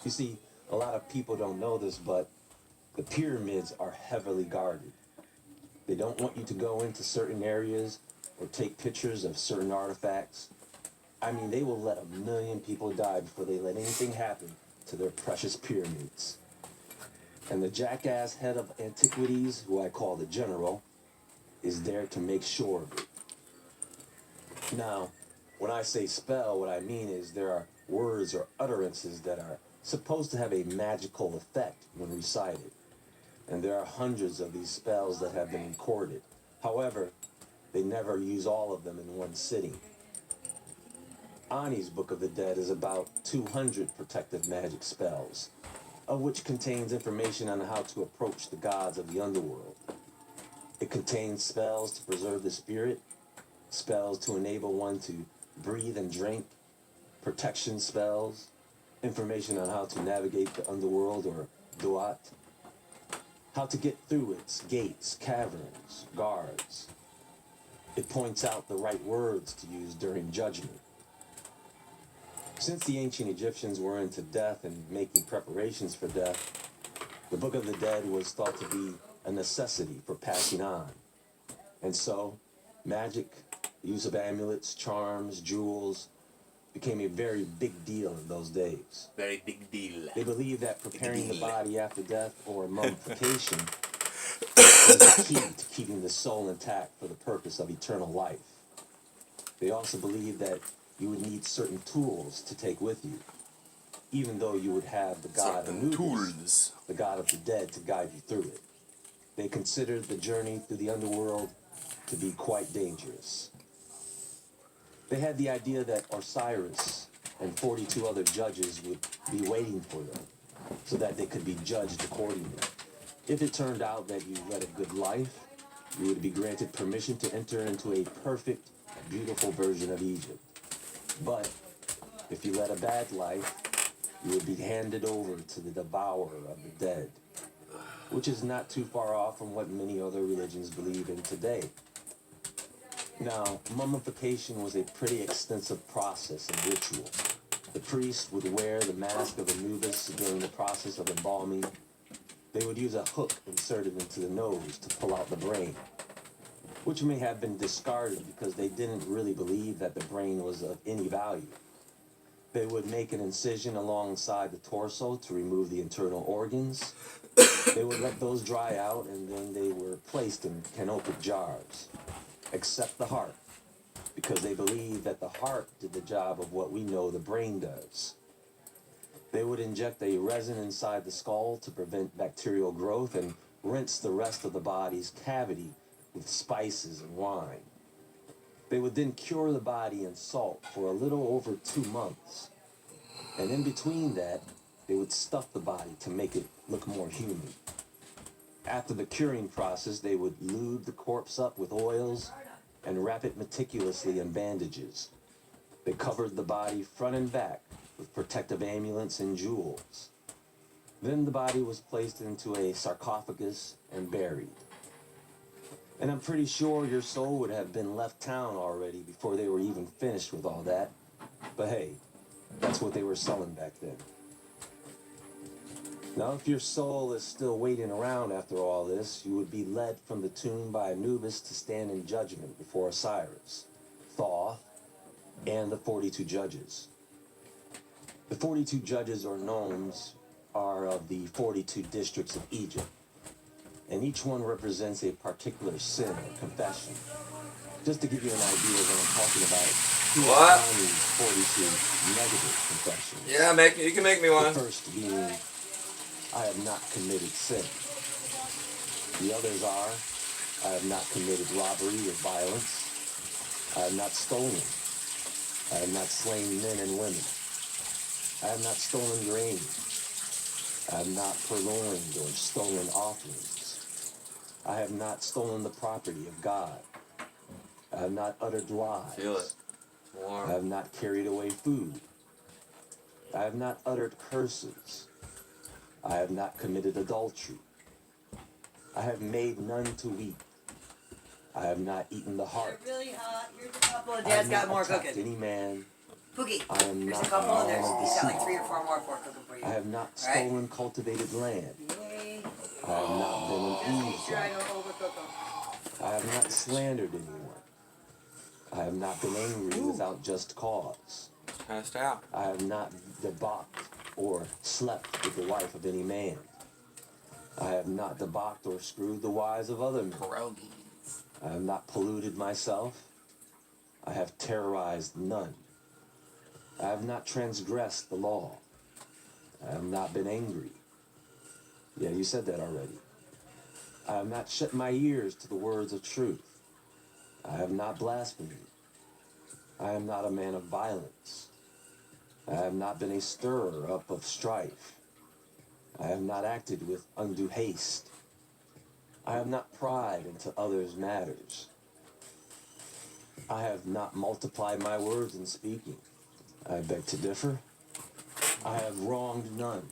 You see, a lot of people don't know this, but the pyramids are heavily guarded. They don't want you to go into certain areas or take pictures of certain artifacts. I mean, they will let 1 million people die before they let anything happen to their precious pyramids. And the jackass head of antiquities, who I call the general, is there to make sure of it. Now, when I say spell, what I mean is there are words or utterances that are supposed to have a magical effect when recited. And there are hundreds of these spells that have been recorded. However, they never use all of them in one sitting. Ani's Book of the Dead is about 200 protective magic spells, of which contains information on how to approach the gods of the underworld. It contains spells to preserve the spirit, spells to enable one to breathe and drink, protection spells, information on how to navigate the underworld or Duat, how to get through its gates, caverns, guards. It points out the right words to use during judgment. Since the ancient Egyptians were into death and making preparations for death, the Book of the Dead was thought to be a necessity for passing on. And so, magic, the use of amulets, charms, jewels, became a very big deal in those days. Very big deal. They believed that preparing the body after death, or mummification, was the key to keeping the soul intact for the purpose of eternal life. They also believed that you would need certain tools to take with you, even though you would have the god Anubis, the god of the dead, to guide you through it. They considered the journey through the underworld to be quite dangerous. They had the idea that Osiris and 42 other judges would be waiting for them, so that they could be judged accordingly. If it turned out that you led a good life, you would be granted permission to enter into a perfect, beautiful version of Egypt. But if you led a bad life, you would be handed over to the devourer of the dead, which is not too far off from what many other religions believe in today. Now, mummification was a pretty extensive process and ritual. The priest would wear the mask of Anubis during the process of embalming. They would use a hook inserted into the nose to pull out the brain, which may have been discarded because they didn't really believe that the brain was of any value. They would make an incision alongside the torso to remove the internal organs. They would let those dry out, and then they were placed in canopic jars, except the heart, because they believed that the heart did the job of what we know the brain does. They would inject a resin inside the skull to prevent bacterial growth and rinse the rest of the body's cavity with spices and wine. They would then cure the body in salt for a little over 2 months. And in between that, they would stuff the body to make it look more human. After the curing process, they would lube the corpse up with oils and wrap it meticulously in bandages. They covered the body front and back with protective amulets and jewels. Then the body was placed into a sarcophagus and buried. And I'm pretty sure your soul would have been left town already before they were even finished with all that. But hey, that's what they were selling back then. Now, if your soul is still waiting around after all this, you would be led from the tomb by Anubis to stand in judgment before Osiris, Thoth, and the 42 judges. The 42 judges, or nomes, are of the 42 districts of Egypt, and each one represents a particular sin or confession. Just to give you an idea of what I'm talking about, here are these 42 negative confessions. Yeah, you can make me one. The first being, I have not committed sin. The others are, I have not committed robbery or violence. I have not stolen. I have not slain men and women. I have not stolen grain. I have not purloined or stolen offerings. I have not stolen the property of God. I have not uttered lies. Feel it. Warm. I have not carried away food. I have not uttered curses. I have not committed adultery. I have made none to weep. I have not eaten the heart. You're really hot. Here's a couple of I have Dad's got not more attacked cooking. any man, Pookie, I am there's a not couple a and man there's of he's got like deceit. 3 or 4 more for cooking for you. I have not Alright? stolen cultivated land. Yay. I have not been Just an make sure I eavesdropper. don't overcook them. I have not slandered anyone. I have not been angry without just cause. Passed out. I have not debauched or slept with the wife of any man. I have not debauched or screwed the wives of other men. Pierogies. I have not polluted myself. I have terrorized none. I have not transgressed the law. I have not been angry. Yeah, you said that already. I have not shut my ears to the words of truth. I have not blasphemed. I am not a man of violence. I have not been a stirrer up of strife. I have not acted with undue haste. I have not pried into others' matters. I have not multiplied my words in speaking. I beg to differ. I have wronged none.